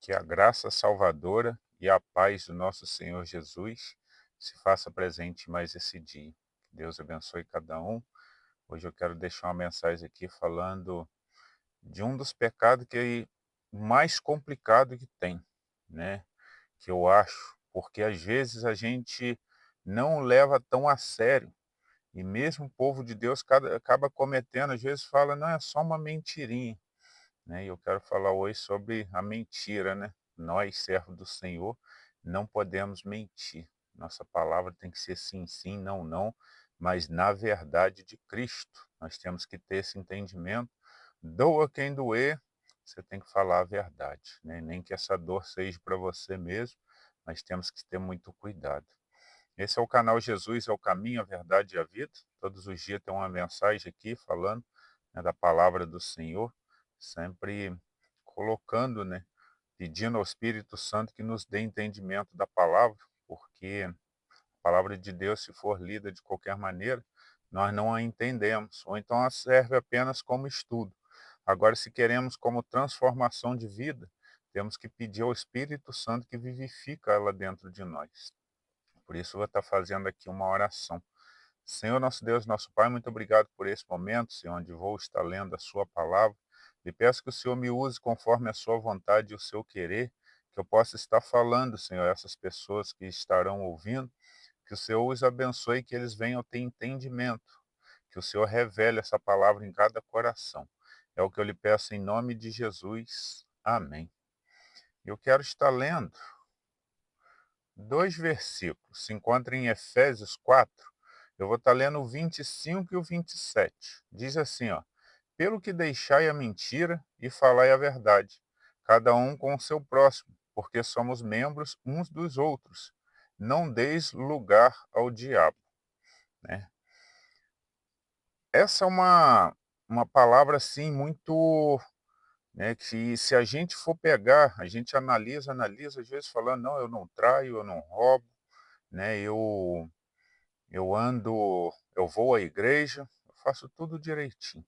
Que a graça salvadora e a paz do nosso Senhor Jesus se faça presente mais esse dia. Que Deus abençoe cada um. Hoje eu quero deixar uma mensagem aqui falando de um dos pecados que é mais complicado que tem, né? Que eu acho, porque às vezes a gente não leva tão a sério. E mesmo o povo de Deus acaba cometendo, às vezes fala, não, é só uma mentirinha, né? E eu quero falar hoje sobre a mentira, né? Nós, servos do Senhor, não podemos mentir. Nossa palavra tem que ser sim, sim, não, não, mas na verdade de Cristo. Nós temos que ter esse entendimento. Doa quem doer, você tem que falar a verdade, né? Nem que essa dor seja para você mesmo, mas temos que ter muito cuidado. Esse é o canal Jesus é o caminho, a verdade e a vida. Todos os dias tem uma mensagem aqui falando, né, da palavra do Senhor, sempre colocando, né, pedindo ao Espírito Santo que nos dê entendimento da palavra, porque a palavra de Deus, se for lida de qualquer maneira, nós não a entendemos, ou então ela serve apenas como estudo. Agora, se queremos como transformação de vida, temos que pedir ao Espírito Santo que vivifica ela dentro de nós. Por isso, eu vou estar fazendo aqui uma oração. Senhor, nosso Deus, nosso Pai, muito obrigado por esse momento, Senhor, onde vou estar lendo a Sua palavra. E peço que o Senhor me use conforme a Sua vontade e o seu querer, que eu possa estar falando, Senhor, a essas pessoas que estarão ouvindo, que o Senhor os abençoe e que eles venham ter entendimento, que o Senhor revele essa palavra em cada coração. É o que eu lhe peço em nome de Jesus. Amém. Eu quero estar lendo dois versículos, se encontra em Efésios 4. Eu vou estar lendo o 25 e o 27. Diz assim, ó: pelo que deixai a mentira e falai a verdade, cada um com o seu próximo, porque somos membros uns dos outros. Não deis lugar ao diabo, né? Essa é uma palavra assim muito, né, que se a gente for pegar, a gente analisa, às vezes falando, não, eu não traio, eu não roubo, né? Eu vou à igreja, eu faço tudo direitinho.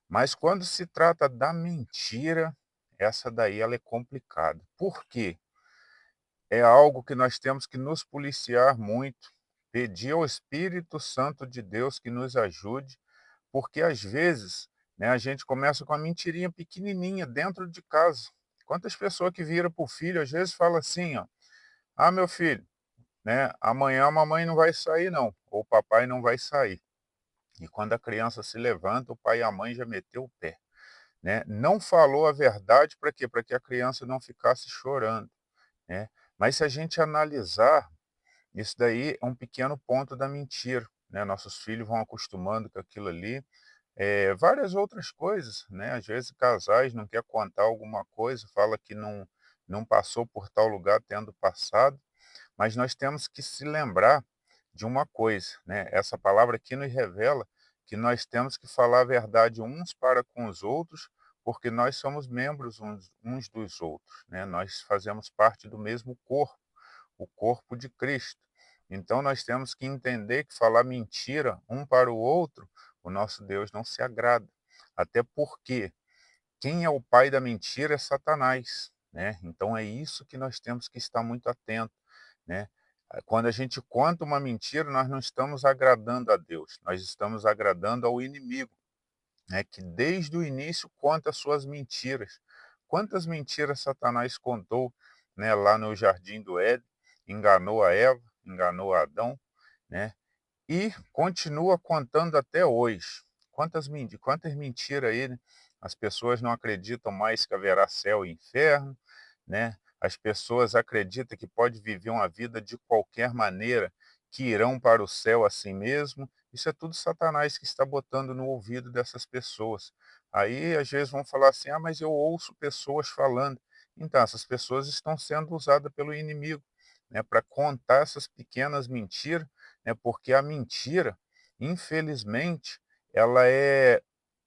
Mas quando se trata da mentira, essa daí ela é complicada. Por quê? É algo que nós temos que nos policiar muito, pedir ao Espírito Santo de Deus que nos ajude, porque às vezes, né, a gente começa com uma mentirinha pequenininha dentro de casa. Quantas pessoas que viram para o filho, às vezes fala assim, ó, ah, meu filho, né, amanhã a mamãe não vai sair não, ou o papai não vai sair. E quando a criança se levanta, o pai e a mãe já meteu o pé, né? Não falou a verdade para quê? Para que a criança não ficasse chorando, né? Mas se a gente analisar, isso daí é um pequeno ponto da mentira, né? Nossos filhos vão acostumando com aquilo ali. Várias outras coisas, né? Às vezes casais não quer contar alguma coisa, fala que não passou por tal lugar tendo passado, mas nós temos que se lembrar de uma coisa, né? Essa palavra aqui nos revela que nós temos que falar a verdade uns para com os outros, porque nós somos membros uns dos outros, né? Nós fazemos parte do mesmo corpo, o corpo de Cristo. Então nós temos que entender que falar mentira um para o outro, o nosso Deus não se agrada. Até porque quem é o pai da mentira é Satanás, né? Então é isso que nós temos que estar muito atento, né? Quando a gente conta uma mentira, nós não estamos agradando a Deus, nós estamos agradando ao inimigo, né? Que desde o início conta as suas mentiras. Quantas mentiras Satanás contou, né, lá no jardim do Éden, enganou a Eva, enganou a Adão, né? E continua contando até hoje. Quantas mentiras aí, né? As pessoas não acreditam mais que haverá céu e inferno, né? As pessoas acreditam que pode viver uma vida de qualquer maneira, que irão para o céu assim mesmo. Isso é tudo Satanás que está botando no ouvido dessas pessoas. Aí, às vezes, vão falar assim, ah, mas eu ouço pessoas falando. Então, essas pessoas estão sendo usadas pelo inimigo, né, para contar essas pequenas mentiras, né, porque a mentira, infelizmente, ela é,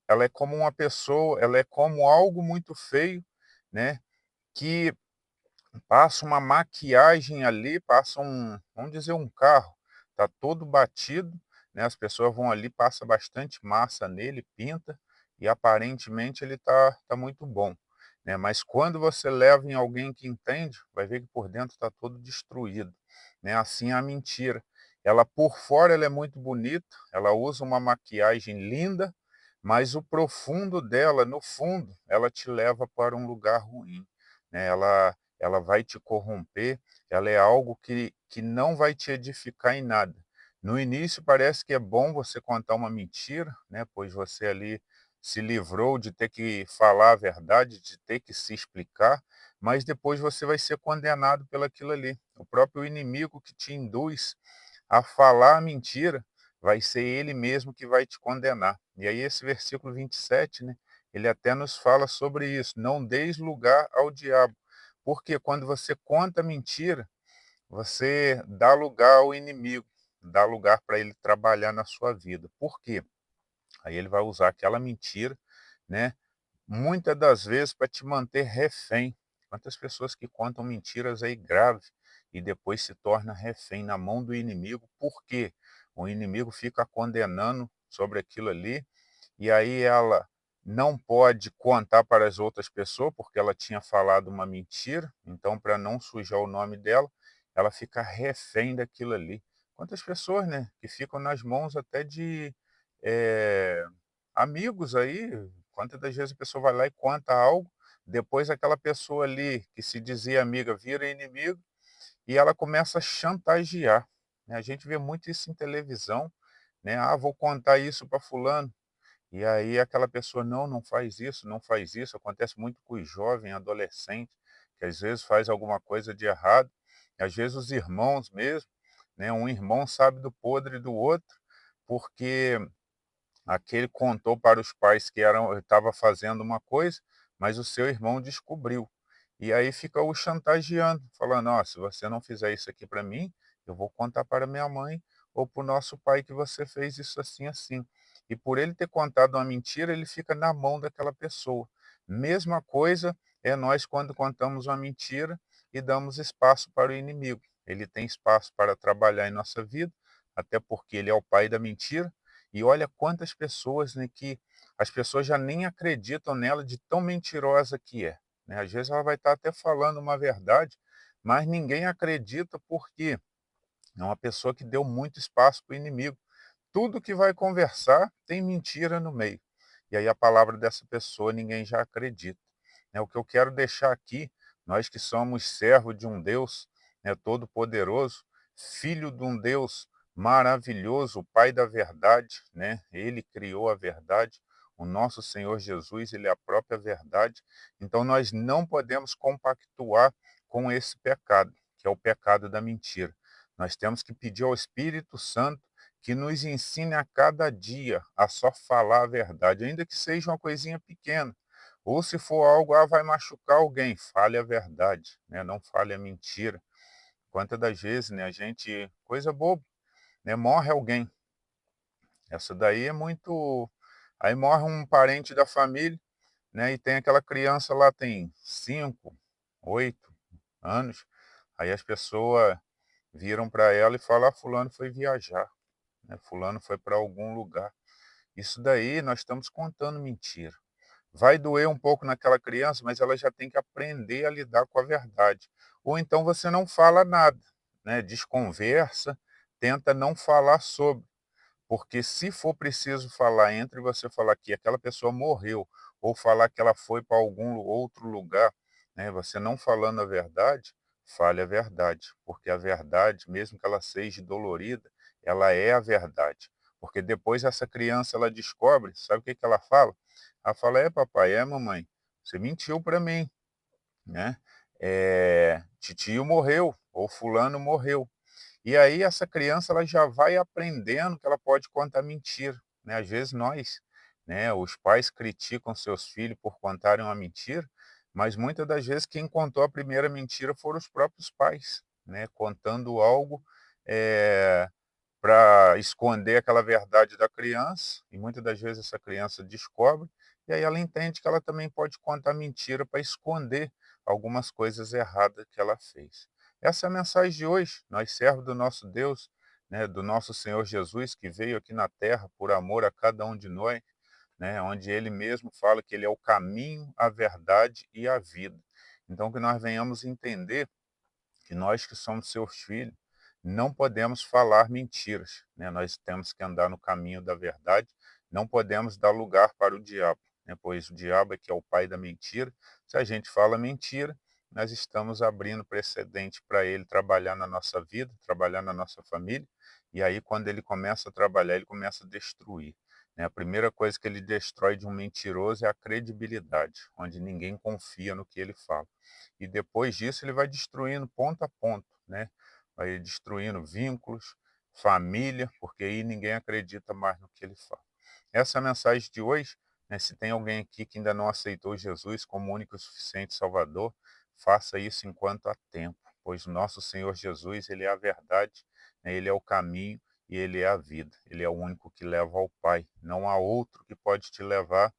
ela é como uma pessoa, ela é como algo muito feio, né, que passa uma maquiagem ali, passa vamos dizer, um carro, tá todo batido, né, as pessoas vão ali, passa bastante massa nele, pinta, e aparentemente ele tá muito bom, né, mas quando você leva em alguém que entende, vai ver que por dentro está todo destruído, né, assim é a mentira. Ela por fora ela é muito bonita, ela usa uma maquiagem linda, mas o profundo dela, no fundo, ela te leva para um lugar ruim, né, ela vai te corromper, ela é algo que não vai te edificar em nada. No início parece que é bom você contar uma mentira, né, pois você ali se livrou de ter que falar a verdade, de ter que se explicar, mas depois você vai ser condenado pelaquilo ali. O próprio inimigo que te induz a falar a mentira, vai ser ele mesmo que vai te condenar. E aí esse versículo 27, né, ele até nos fala sobre isso, não deis lugar ao diabo, porque quando você conta mentira, você dá lugar ao inimigo, dá lugar para ele trabalhar na sua vida. Por quê? Aí ele vai usar aquela mentira, né, muitas das vezes para te manter refém. Quantas pessoas que contam mentiras aí graves e depois se torna refém na mão do inimigo, por quê? O inimigo fica condenando sobre aquilo ali, e aí ela não pode contar para as outras pessoas, porque ela tinha falado uma mentira, então para não sujar o nome dela, ela fica refém daquilo ali. Quantas pessoas, né, que ficam nas mãos até de eh, amigos aí, quantas das vezes a pessoa vai lá e conta algo, depois aquela pessoa ali que se dizia amiga vira inimigo e ela começa a chantagear, né. A gente vê muito isso em televisão, né, "Ah, vou contar isso para fulano", e aí aquela pessoa: "Não, não faz isso, não faz isso", acontece muito com os jovens, adolescentes, que às vezes faz alguma coisa de errado, e às vezes os irmãos mesmo, né, um irmão sabe do podre do outro, porque aquele contou para os pais que estava fazendo uma coisa, mas o seu irmão descobriu. E aí fica o chantageando, falando: "Ó, se você não fizer isso aqui para mim, eu vou contar para minha mãe ou para o nosso pai que você fez isso assim, assim". E por ele ter contado uma mentira, ele fica na mão daquela pessoa. Mesma coisa é nós quando contamos uma mentira e damos espaço para o inimigo. Ele tem espaço para trabalhar em nossa vida, até porque ele é o pai da mentira, e olha quantas pessoas, né, que as pessoas já nem acreditam nela de tão mentirosa que é, né. Às vezes ela vai estar até falando uma verdade, mas ninguém acredita porque é uma pessoa que deu muito espaço para o inimigo. Tudo que vai conversar tem mentira no meio. E aí a palavra dessa pessoa ninguém já acredita, né. O que eu quero deixar aqui, nós que somos servo de um Deus, né, todo-poderoso, filho de um Deus maravilhoso, o Pai da verdade, né, ele criou a verdade, o nosso Senhor Jesus, ele é a própria verdade, então nós não podemos compactuar com esse pecado, que é o pecado da mentira. Nós temos que pedir ao Espírito Santo que nos ensine a cada dia a só falar a verdade, ainda que seja uma coisinha pequena. Ou se for algo, vai machucar alguém, fale a verdade, né? Não fale a mentira. Quantas das vezes, né, a gente, coisa boba, né, morre alguém. Essa daí é muito. Aí morre um parente da família, né, e tem aquela criança lá, tem 5, 8 anos. Aí as pessoas viram para ela e falam: ah, fulano foi viajar, né, fulano foi para algum lugar. Isso daí nós estamos contando mentira. Vai doer um pouco naquela criança, mas ela já tem que aprender a lidar com a verdade. Ou então você não fala nada, né? Desconversa, tenta não falar sobre. Porque se for preciso falar entre você falar que aquela pessoa morreu ou falar que ela foi para algum outro lugar, né, você não falando a verdade, fale a verdade, porque a verdade, mesmo que ela seja dolorida, ela é a verdade. Porque depois essa criança ela descobre, sabe o que que ela fala? Ela fala: "É papai, é mamãe, você mentiu para mim, né? Titio morreu ou fulano morreu". E aí essa criança ela já vai aprendendo que ela pode contar mentira, né. Às vezes nós, né, os pais criticam seus filhos por contarem uma mentira, mas muitas das vezes quem contou a primeira mentira foram os próprios pais, né, contando algo, para esconder aquela verdade da criança, e muitas das vezes essa criança descobre, e aí ela entende que ela também pode contar mentira para esconder algumas coisas erradas que ela fez. Essa é a mensagem de hoje. Nós, servos do nosso Deus, né, do nosso Senhor Jesus, que veio aqui na terra por amor a cada um de né, onde ele mesmo fala que ele é o caminho, a verdade e a vida. Então que nós venhamos entender que nós que somos seus filhos, não podemos falar mentiras, né? Nós temos que andar no caminho da verdade, não podemos dar lugar para o diabo, né? Pois o diabo é que é o pai da mentira. Se a gente fala mentira, nós estamos abrindo precedente para ele trabalhar na nossa vida, trabalhar na nossa família, e aí quando ele começa a trabalhar, ele começa a destruir, né? A primeira coisa que ele destrói de um mentiroso é a credibilidade, onde ninguém confia no que ele fala. E depois disso ele vai destruindo ponto a ponto, né? Vai destruindo vínculos, família, porque aí ninguém acredita mais no que ele fala. Essa é a mensagem de hoje, né? Se tem alguém aqui que ainda não aceitou Jesus como único e suficiente Salvador, faça isso enquanto há tempo, pois o nosso Senhor Jesus, ele é a verdade, né? Ele é o caminho e ele é a vida. Ele é o único que leva ao Pai. Não há outro que pode te levar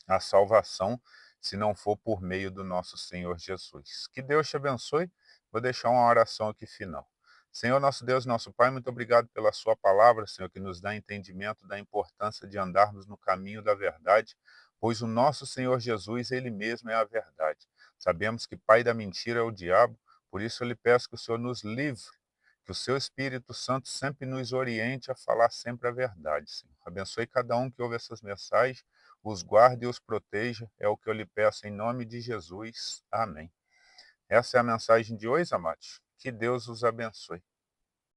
a salvação, se não for por meio do nosso Senhor Jesus. Que Deus te abençoe. Vou deixar uma oração aqui final. Senhor, nosso Deus, nosso Pai, muito obrigado pela sua palavra, Senhor, que nos dá entendimento da importância de andarmos no caminho da verdade, pois o nosso Senhor Jesus, ele mesmo é a verdade. Sabemos que pai da mentira é o diabo, por isso eu lhe peço que o Senhor nos livre, que o seu Espírito Santo sempre nos oriente a falar sempre a verdade, Senhor. Abençoe cada um que ouve essas mensagens, os guarde e os proteja, é o que eu lhe peço em nome de Jesus. Amém. Essa é a mensagem de hoje, amados. Que Deus os abençoe.